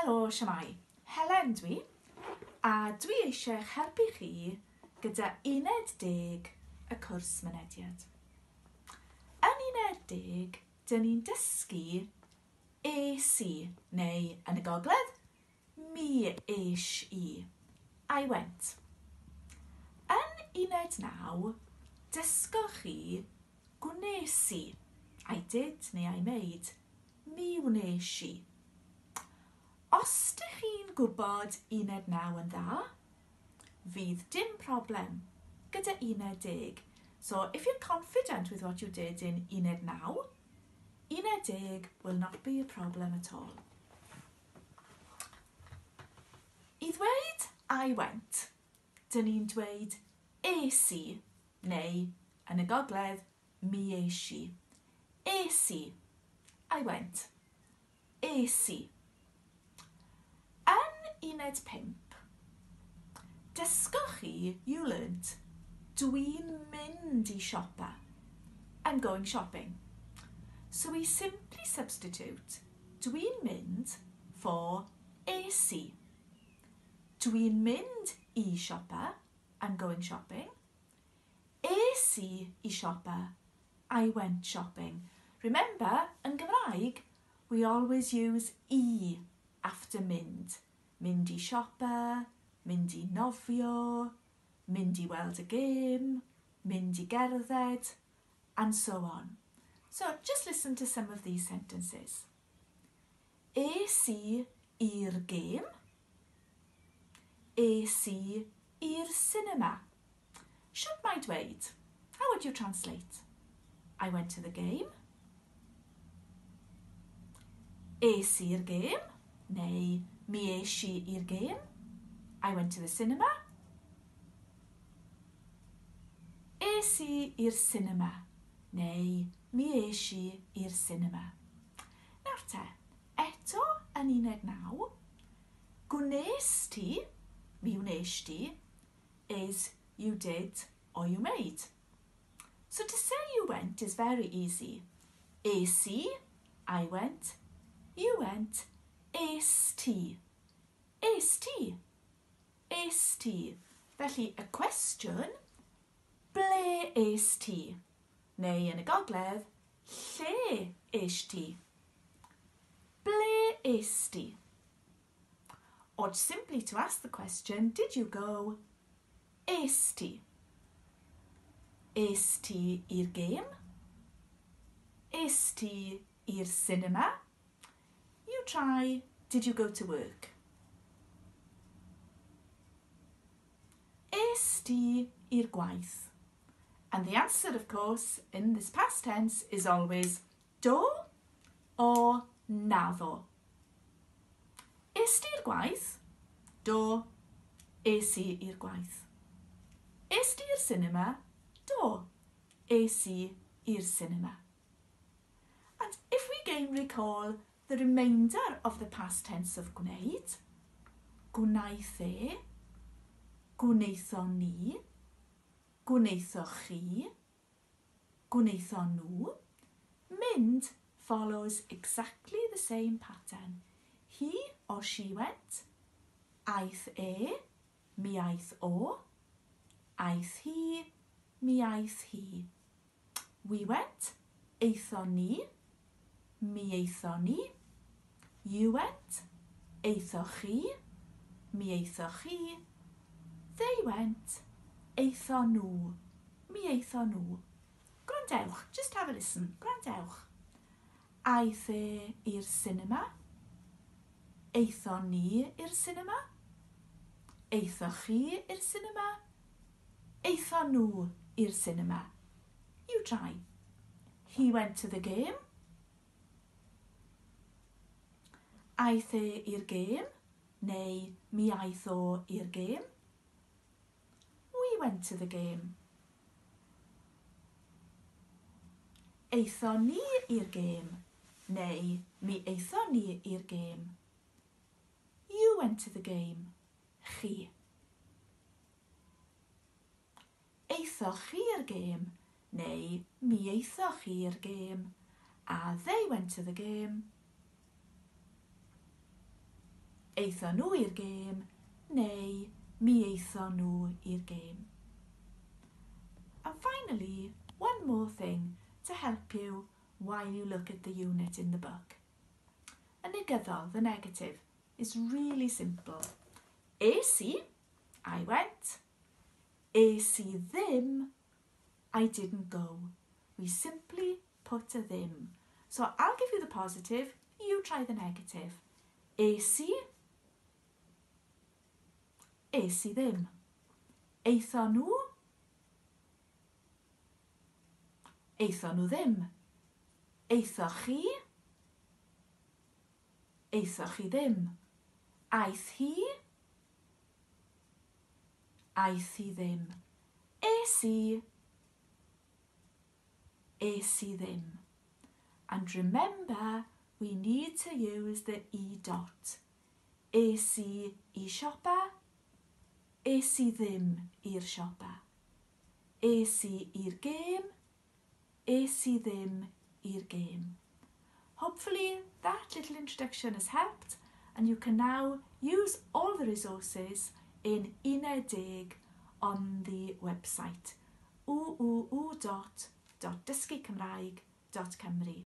Helo, siamai. Helen dwi, a dwi eisiau helpu chi gyda Uned 10 y cwrs Mynediad. Yn Uned 10, dyn ni'n dysgu AC, neu yn y gogledd, mi esh I. I went. Yn Uned 9, dysgoch chi gwnes I. I did neu I made. Mi wnes I. Os ydych chi'n gwybod Uned 9 yn dda, fydd dim problem gyda Uned 10. So if you're confident with what you did in Uned 9, Uned 10 will not be a problem at all. I ddweud I went, dyn ni'n dweud es I, neu yn y gogledd, mi esh I. Es I. I went. Es I. Yn Uned 5, dysgoch chi, you learnt, dwi'n mynd I siopa. I'm going shopping. So we simply substitute dwi'n mynd for es I. Dwi'n mynd I siopa. I'm going shopping. Es I siopa. I went shopping. Remember, in Gymraeg, we always use I after mynd. Mynd I siopa, mynd I nofio, mynd I weld y gêm, mynd I gerdded, and so on. So just listen to some of these sentences. Es I i'r gêm. Es I i'r cinema. Should my dweud? How would you translate? I went to the game. Es i'r gêm, neu mi esh I i'r gêm. I went to the cinema. Es I i'r cinema, neu mi esh I i'r cinema. Nawr te, eto yn Uned 9, gwnes ti, mi wnes ti, is you did or you made. So to say you went is very easy. Es I went, you went, es ti. Es ti. Es ti. Felly y cwestiwn, ble es ti? Neu yn y gogledd, lle es ti? Ble es ti? Or simply to ask the question, did you go? Es ti. Es ti i'r gêm? Es ti i'r cinema? You try, did you go to work? Es ti i'r gwaith? And the answer, of course, in this past tense is always do or naddo. Es ti i'r gwaith? Do. Es I i'r gwaith. Es ti i'r cinema? Do. Es I i'r cinema. And if we again recall the remainder of the past tense of gwneud, gwnaeth e, gwnaethon ni, gwnaethoch chi, gwnaethon nhw, mynd follows exactly the same pattern. He or she went, aeth e, mi aeth o, aeth hi, mi aeth hi. We went, eithon ni, mi eithon ni. You went, eithoch chi, mi eithoch chi. They went, eithon nhw, mi eithon nhw. Gwrandewch, just have a listen, gwrandewch. Aeth e i'r cinema. Eithon ni i'r cinema. Eithoch chi i'r cinema. Eithon nhw i'r cinema. You try. He went to the game. Aeth e i'r gêm, neu mi aeth o i'r gêm. We went to the game. Eithon ni i'r gêm, neu mi eithon ni i'r gêm. You went to the game. Chi. Eithoch chi i'r gêm, neu mi eithoch chi i'r gêm. A they went to the game. eithon nhw i'r gêm, neu mi eithon nhw i'r gêm. And finally, one more thing to help you while you look at the unit in the book. Y negyddol, the negative, is really simple. Es I went. Es I ddim, I didn't go. We simply put a ddim. So I'll give you the positive, you try the negative. Es I ddim. Eithon nhw ddim. Eithoch chi ddim. Aeth hi ddim. Es I ddim. And remember, we need to use the E dot. Es I siopa, es I ddim i'r siopa. Es I i'r gêm, es I ddim i'r gêm. Hopefully that little introduction has helped, and you can now use all the resources in Mynediad on the website www.dysgucymraeg.cymru.